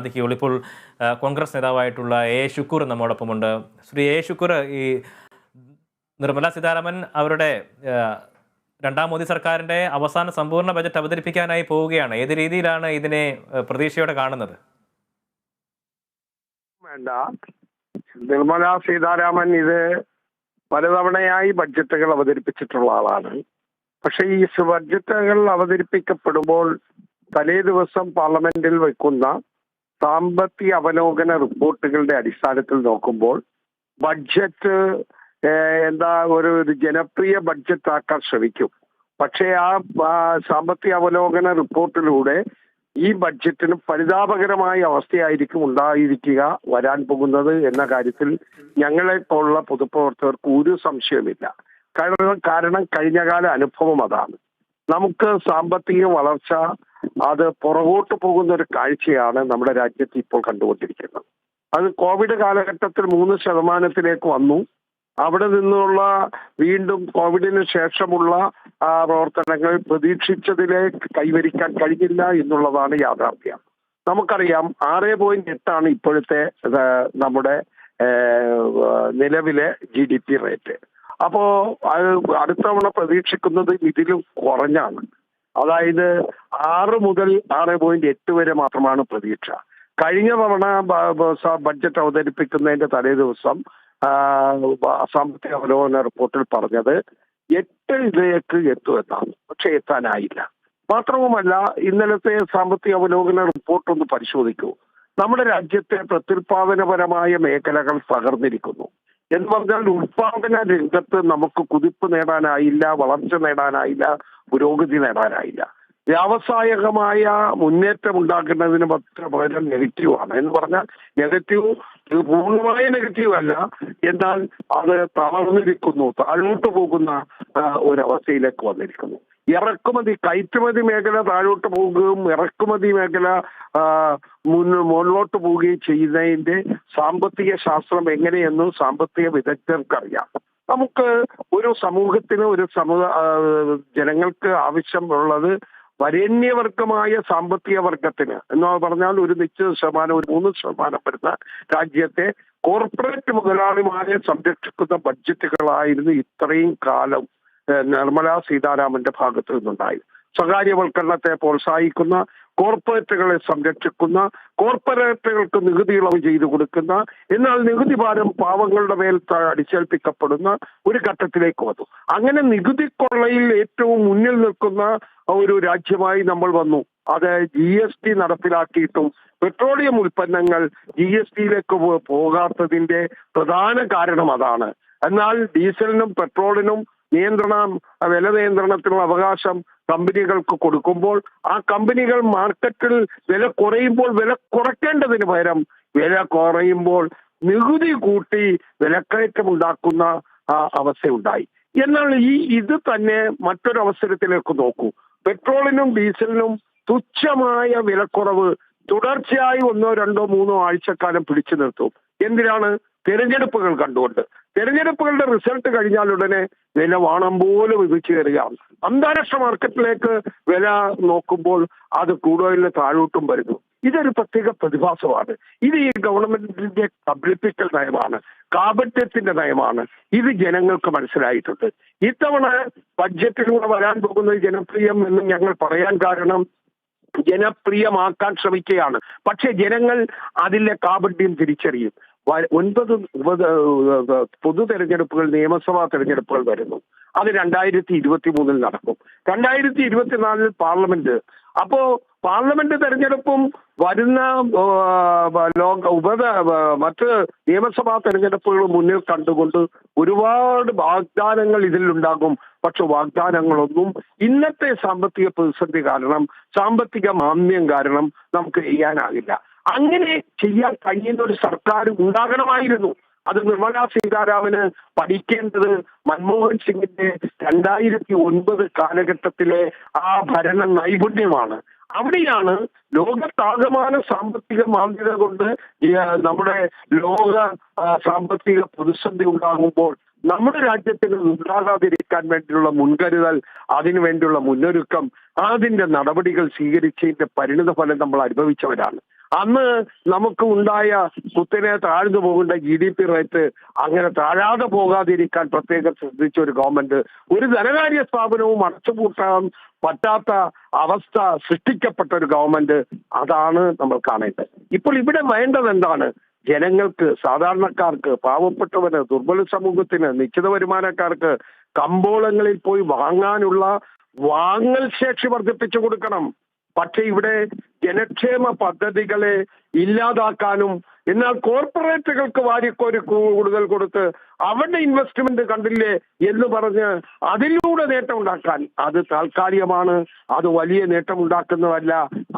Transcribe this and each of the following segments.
സാധിക്കുകയുള്ളൂ. ഇപ്പോൾ Congress നേതാവായിട്ടുള്ള A Shukoor നമ്മോടൊപ്പമുണ്ട്. Shri A Shukoor, ഈ നിർമ്മല സീതാരാമൻ അവരുടെ രണ്ടാം മോദി സർക്കാരിന്റെ അവസാന സമ്പൂർണ്ണ ബജറ്റ് അവതരിപ്പിക്കാനായി പോവുകയാണ്. ഏത് രീതിയിലാണ് ഇതിനെ പ്രതീക്ഷയോടെ കാണുന്നത്? വേണ്ട, നിർമ്മല സീതാരാമൻ ഇത് പലതവണയായി ബഡ്ജറ്റുകൾ അവതരിപ്പിച്ചിട്ടുള്ള ആളാണ്. പക്ഷെ ഈ ബഡ്ജറ്റുകൾ അവതരിപ്പിക്കപ്പെടുമ്പോൾ തലേ ദിവസം പാർലമെന്റിൽ വെക്കുന്ന സാമ്പത്തിക അവലോകന റിപ്പോർട്ടുകളുടെ അടിസ്ഥാനത്തിൽ നോക്കുമ്പോൾ ബഡ്ജറ്റ് ഒരു ജനപ്രിയ ബഡ്ജറ്റ് ആക്കാൻ ശ്രമിക്കും. പക്ഷേ ആ സാമ്പത്തിക അവലോകന റിപ്പോർട്ടിലൂടെ ഈ ബഡ്ജറ്റിന് പരിതാപകരമായ അവസ്ഥയായിരിക്കും വരാൻ പോകുന്നത് എന്ന കാര്യത്തിൽ ഞങ്ങളെ പോലുള്ള പൊതുപ്രവർത്തകർക്ക് ഒരു സംശയമില്ല. കാരണം കഴിഞ്ഞകാല അനുഭവം അതാണ്. നമുക്ക് സാമ്പത്തിക വളർച്ച അത് പുറകോട്ട് പോകുന്ന ഒരു കാഴ്ചയാണ് നമ്മുടെ രാജ്യത്ത് ഇപ്പോൾ കണ്ടുകൊണ്ടിരിക്കുന്നത്. അത് കോവിഡ് കാലഘട്ടത്തിൽ 3% വന്നു. അവിടെ നിന്നുള്ള വീണ്ടും കോവിഡിന് ശേഷമുള്ള പ്രവർത്തനങ്ങൾ പ്രതീക്ഷിച്ചതിലേക്ക് കൈവരിക്കാൻ കഴിഞ്ഞില്ല എന്നുള്ളതാണ് യാഥാർത്ഥ്യം. നമുക്കറിയാം 6.8 ഇപ്പോഴത്തെ നമ്മുടെ നിലവിലെ GDP റേറ്റ്. അപ്പോ അടുത്ത തവണ പ്രതീക്ഷിക്കുന്നത് ഇതിലും കുറഞ്ഞാണ്. അതായത് 6 മുതൽ 6.8 വരെ മാത്രമാണ് പ്രതീക്ഷ. കഴിഞ്ഞ തവണ ബഡ്ജറ്റ് അവതരിപ്പിക്കുന്നതിന്റെ തലേ ദിവസം സാമ്പത്തിക അവലോകന റിപ്പോർട്ടിൽ പറഞ്ഞത് 8 എത്തുമെന്നാണ്. പക്ഷെ എത്താനായില്ല. മാത്രവുമല്ല, ഇന്നലത്തെ സാമ്പത്തിക അവലോകന റിപ്പോർട്ട് ഒന്ന് പരിശോധിക്കൂ. നമ്മുടെ രാജ്യത്തെ പ്രത്യുൽപാദനപരമായ മേഖലകൾ തകർന്നിരിക്കുന്നു. എന്ന് പറഞ്ഞാൽ ഉത്പാദന രംഗത്ത് നമുക്ക് കുതിപ്പ് നേടാനായില്ല, വളർച്ച നേടാനായില്ല, പുരോഗതി നേടാനായില്ല. വ്യാവസായികമായ മുന്നേറ്റം ഉണ്ടാക്കുന്നതിന് പകരം നെഗറ്റീവാണ്. എന്ന് പറഞ്ഞാൽ നെഗറ്റീവ് പൂർണ്ണമായ നെഗറ്റീവ് അല്ല, എന്നാൽ അത് തളർന്നിരിക്കുന്നു, താഴോട്ട് പോകുന്ന ഒരവസ്ഥയിലേക്ക് വന്നിരിക്കുന്നു. കയറ്റുമതി മേഖല താഴോട്ട് പോവുകയും ഇറക്കുമതി മേഖല മുന്നോട്ട് പോവുകയും ചെയ്യുന്നതിന്റെ സാമ്പത്തിക ശാസ്ത്രം എങ്ങനെയെന്നും സാമ്പത്തിക വിദഗ്ധർക്കറിയാം. നമുക്ക് ഒരു സമൂഹത്തിന് ജനങ്ങൾക്ക് ആവശ്യമുള്ളത് വരേണ്യവർഗമായ സാമ്പത്തിക വർഗത്തിന് എന്ന് പറഞ്ഞാൽ ഒരു നിശ്ചിത ശതമാനം, ഒരു 3% വരുന്ന രാജ്യത്തെ കോർപ്പറേറ്റ് മുതലാളിമാരെ സംരക്ഷിക്കുന്ന ബഡ്ജറ്റുകളായിരുന്നു ഇത്രയും കാലം നിർമ്മല സീതാരാമന്റെ ഭാഗത്തു നിന്നുണ്ടായി. സ്വകാര്യവൽക്കരണത്തെ പ്രോത്സാഹിക്കുന്ന, കോർപ്പറേറ്റുകളെ സംരക്ഷിക്കുന്ന, കോർപ്പറേറ്റുകൾക്ക് നികുതി ഇളവ് ചെയ്തു കൊടുക്കുന്ന, എന്നാൽ നികുതി ഭാരം പാവങ്ങളുടെ മേൽ അടിച്ചേൽപ്പിക്കപ്പെടുന്ന ഒരു ഘട്ടത്തിലേക്ക് വന്നു. അങ്ങനെ നികുതി കൊള്ളയിൽ ഏറ്റവും മുന്നിൽ നിൽക്കുന്ന ഒരു രാജ്യമായി നമ്മൾ വന്നു. അത് GST നടപ്പിലാക്കിയിട്ടും പെട്രോളിയം ഉൽപ്പന്നങ്ങൾ GSTയിലേക്ക് പോകാത്തതിന്റെ പ്രധാന കാരണം അതാണ്. എന്നാൽ ഡീസലിനും പെട്രോളിനും വില നിയന്ത്രണത്തിനുള്ള അവകാശം കമ്പനികൾക്ക് കൊടുക്കുമ്പോൾ ആ കമ്പനികൾ മാർക്കറ്റിൽ വില കുറയുമ്പോൾ വില കുറയ്ക്കേണ്ടതിന് പകരം വില കുറയുമ്പോൾ നികുതി കൂട്ടി വിലക്കയറ്റം ഉണ്ടാക്കുന്ന അവസ്ഥയുണ്ടായി. എന്നാൽ ഇത് തന്നെ മറ്റൊരു അവസരത്തിലേക്ക് നോക്കൂ. പെട്രോളിനും ഡീസലിനും തുച്ഛമായ വിലക്കുറവ് തുടർച്ചയായി 1, 2, 3 ആഴ്ചക്കാലം പിടിച്ചു നിർത്തും. എന്തിനാണ്? തെരഞ്ഞെടുപ്പുകൾ കണ്ടുകൊണ്ട്. തെരഞ്ഞെടുപ്പുകളുടെ റിസൾട്ട് കഴിഞ്ഞാൽ ഉടനെ വില വാണം പോലെ വിധിച്ചു കയറുകയാണ്. അന്താരാഷ്ട്ര മാർക്കറ്റിലേക്ക് വില നോക്കുമ്പോൾ അത് കൂടുതലിന് താഴോട്ടും വരുന്നു. ഇതൊരു പ്രത്യേക പ്രതിഭാസമാണ്. ഇത് ഈ ഗവൺമെന്റിന്റെ കബളിപ്പിക്കൽ നയമാണ്, കാപട്യത്തിന്റെ നയമാണ്. ഇത് ജനങ്ങൾക്ക് മനസ്സിലായിട്ടുണ്ട്. ഇത്തവണ ബഡ്ജറ്റിലൂടെ വരാൻ പോകുന്നത് ജനപ്രിയം എന്ന് ഞങ്ങൾ പറയാൻ കാരണം ജനപ്രിയമാക്കാൻ ശ്രമിക്കുകയാണ്. പക്ഷെ ജനങ്ങൾ അതിലെ കാപട്യം തിരിച്ചറിയും. 9 പൊതു തെരഞ്ഞെടുപ്പുകൾ, നിയമസഭാ തെരഞ്ഞെടുപ്പുകൾ വരുന്നു. അത് 2023 നടക്കും. 2024 പാർലമെന്റ്. അപ്പോ പാർലമെന്റ് തെരഞ്ഞെടുപ്പും വരുന്ന മറ്റ് നിയമസഭാ തെരഞ്ഞെടുപ്പുകളും മുന്നിൽ കണ്ടുകൊണ്ട് ഒരുപാട് വാഗ്ദാനങ്ങൾ ഇതിലുണ്ടാകും. പക്ഷെ വാഗ്ദാനങ്ങളൊന്നും ഇന്നത്തെ സാമ്പത്തിക പ്രതിസന്ധി കാരണം, സാമ്പത്തിക മാന്ദ്യം കാരണം നമുക്ക് ചെയ്യാനാകില്ല. അങ്ങനെ ചെയ്യാൻ കഴിയുന്ന ഒരു സർക്കാർ ഉണ്ടാകണമായിരുന്നു. അത് നിർമ്മല സീതാരാമന് പഠിക്കേണ്ടത് മൻമോഹൻ സിംഗിന്റെ 2009 കാലഘട്ടത്തിലെ ആ ഭരണ നൈപുണ്യമാണ്. അവിടെയാണ് ലോകത്താകമാന സാമ്പത്തിക മാന്ദ്യത കൊണ്ട് നമ്മുടെ ലോക സാമ്പത്തിക പ്രതിസന്ധി ഉണ്ടാകുമ്പോൾ നമ്മുടെ രാജ്യത്തിന് ഉണ്ടാകാതിരിക്കാൻ വേണ്ടിയുള്ള മുൻകരുതൽ, അതിനു വേണ്ടിയുള്ള മുന്നൊരുക്കം, അതിന്റെ നടപടികൾ സ്വീകരിച്ചതിന്റെ പരിണിത ഫലം നമ്മൾ അനുഭവിച്ചവരാണ്. അന്ന് നമുക്ക് ഉണ്ടായ കുത്തിനെ താഴ്ന്നു പോകേണ്ട GDP റേറ്റ് അങ്ങനെ താഴാതെ പോകാതിരിക്കാൻ പ്രത്യേകം ശ്രദ്ധിച്ച ഒരു ഗവൺമെന്റ്, ഒരു ധനകാര്യ സ്ഥാപനവും അടച്ചുപൂട്ടാൻ പറ്റാത്ത അവസ്ഥ സൃഷ്ടിക്കപ്പെട്ട ഒരു ഗവൺമെന്റ്, അതാണ് നമ്മൾ കാണേണ്ടത്. ഇപ്പോൾ ഇവിടെ വേണ്ടത് എന്താണ്? ജനങ്ങൾക്ക്, സാധാരണക്കാർക്ക്, പാവപ്പെട്ടവന്, ദുർബല സമൂഹത്തിന്, നിശ്ചിത വരുമാനക്കാർക്ക് കമ്പോളങ്ങളിൽ പോയി വാങ്ങാനുള്ള വാങ്ങൽ ശേഷി വർദ്ധിപ്പിച്ചു കൊടുക്കണം. പക്ഷെ ഇവിടെ ജനക്ഷേമ പദ്ധതികളെ ഇല്ലാതാക്കാനും എന്നാൽ കോർപ്പറേറ്റുകൾക്ക് വാരിക്കോരി കൂടുതൽ കൊടുത്ത് അവരുടെ ഇൻവെസ്റ്റ്മെന്റ് കണ്ടില്ലേ എന്ന് പറഞ്ഞ് അതിലൂടെ നേട്ടം ഉണ്ടാക്കാൻ, അത് താൽക്കാലികമാണ്, അത് വലിയ നേട്ടം ഉണ്ടാക്കുന്നതല്ല.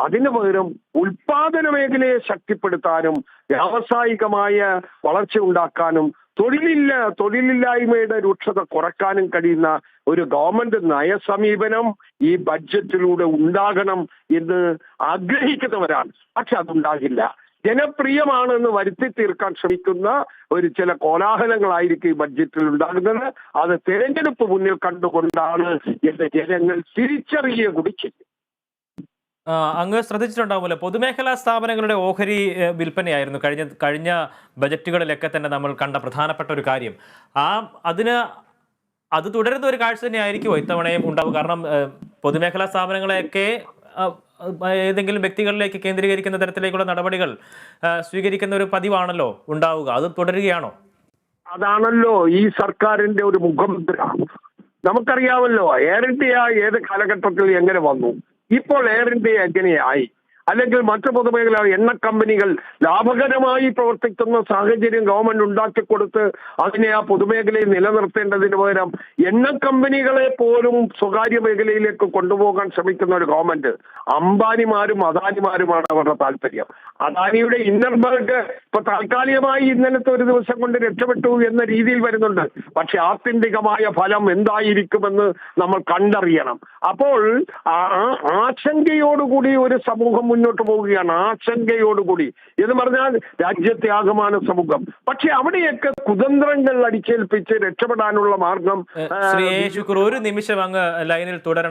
അതിനു പകരം ഉൽപാദന മേഖലയെ ശക്തിപ്പെടുത്താനും വ്യാവസായികമായ വളർച്ച ഉണ്ടാക്കാനും തൊഴിലില്ലായ്മയുടെ രൂക്ഷത കുറക്കാനും കഴിയുന്ന ഒരു ഗവൺമെന്റ് നയസമീപനം ഈ ബഡ്ജറ്റിലൂടെ ഉണ്ടാകണം എന്ന് ആഗ്രഹിക്കുന്നവരാണ്. പക്ഷെ അതുണ്ടാകില്ല. ജനപ്രിയമാണെന്ന് വരുത്തി തീർക്കാൻ ശ്രമിക്കുന്ന ചില കോലാഹലങ്ങളായിരിക്കും ഈ ബഡ്ജറ്റിൽ ഉണ്ടാകുന്നത്. അത് തെരഞ്ഞെടുപ്പ് മുന്നിൽ കണ്ടുകൊണ്ടാണ് എന്ന് ജനങ്ങൾ തിരിച്ചറിയുക കൂടി ചെയ്യും. അങ്ങ് ശ്രദ്ധിച്ചിട്ടുണ്ടാവുമല്ലോ, പൊതുമേഖലാ സ്ഥാപനങ്ങളുടെ ഓഹരി വിൽപ്പനയായിരുന്നു കഴിഞ്ഞ ബജറ്റുകളിലൊക്കെ തന്നെ നമ്മൾ കണ്ട പ്രധാനപ്പെട്ട ഒരു കാര്യം. അത് തുടരുന്ന ഒരു കാഴ്ച തന്നെയായിരിക്കുമോ ഇത്തവണയും ഉണ്ടാവും? കാരണം പൊതുമേഖലാ സ്ഥാപനങ്ങളെയൊക്കെ ഏതെങ്കിലും വ്യക്തികളിലേക്ക് കേന്ദ്രീകരിക്കുന്ന തരത്തിലേക്കുള്ള നടപടികൾ സ്വീകരിക്കുന്ന ഒരു പതിവാണല്ലോ ഉണ്ടാവുക. അത് തുടരുകയാണോ? അതാണല്ലോ ഈ സർക്കാരിന്റെ ഒരു മുഖമുദ്ര. നമുക്കറിയാമല്ലോ എയർ ഇന്ത്യ ഏത് കാലഘട്ടത്തിൽ എങ്ങനെ വന്നു, ഇപ്പോൾ എയർ ഇന്ത്യ എങ്ങനെയായി, അല്ലെങ്കിൽ മറ്റു പൊതുമേഖല എണ്ണ കമ്പനികൾ ലാഭകരമായി പ്രവർത്തിക്കുന്ന സാഹചര്യം ഗവൺമെന്റ് ഉണ്ടാക്കിക്കൊടുത്ത് അതിനെ ആ പൊതുമേഖലയിൽ നിലനിർത്തേണ്ടതിന് പകരം എണ്ണ കമ്പനികളെ പോലും സ്വകാര്യ മേഖലയിലേക്ക് കൊണ്ടുപോകാൻ ശ്രമിക്കുന്ന ഒരു ഗവൺമെന്റ്. അംബാനിമാരും അദാനിമാരുമാണ് അവരുടെ താല്പര്യം. അദാനിയുടെ ഇന്നർബർഗ് ഇപ്പൊ താൽക്കാലികമായി ഇന്നലത്തെ ഒരു ദിവസം കൊണ്ട് രക്ഷപ്പെട്ടു എന്ന രീതിയിൽ വരുന്നുണ്ട്. പക്ഷെ ആത്യന്തികമായ ഫലം എന്തായിരിക്കുമെന്ന് നമ്മൾ കണ്ടറിയണം. അപ്പോൾ ആശങ്കയോടുകൂടി ഒരു സമൂഹം മുന്നോട്ട് പോവുകയാണ്, ആശങ്കയോടുകൂടി എന്ന് പറഞ്ഞാൽ രാജ്യത്തെ ആകമാന സമൂഹം. പക്ഷെ അവിടെയൊക്കെ കുതന്ത്രങ്ങൾ അടിച്ചേൽപ്പിച്ച് രക്ഷപ്പെടാനുള്ള മാർഗം. ശ്രീ ശുക്കൂർ, ഒരു നിമിഷം അങ്ങ് ലൈനിൽ തുടരണം.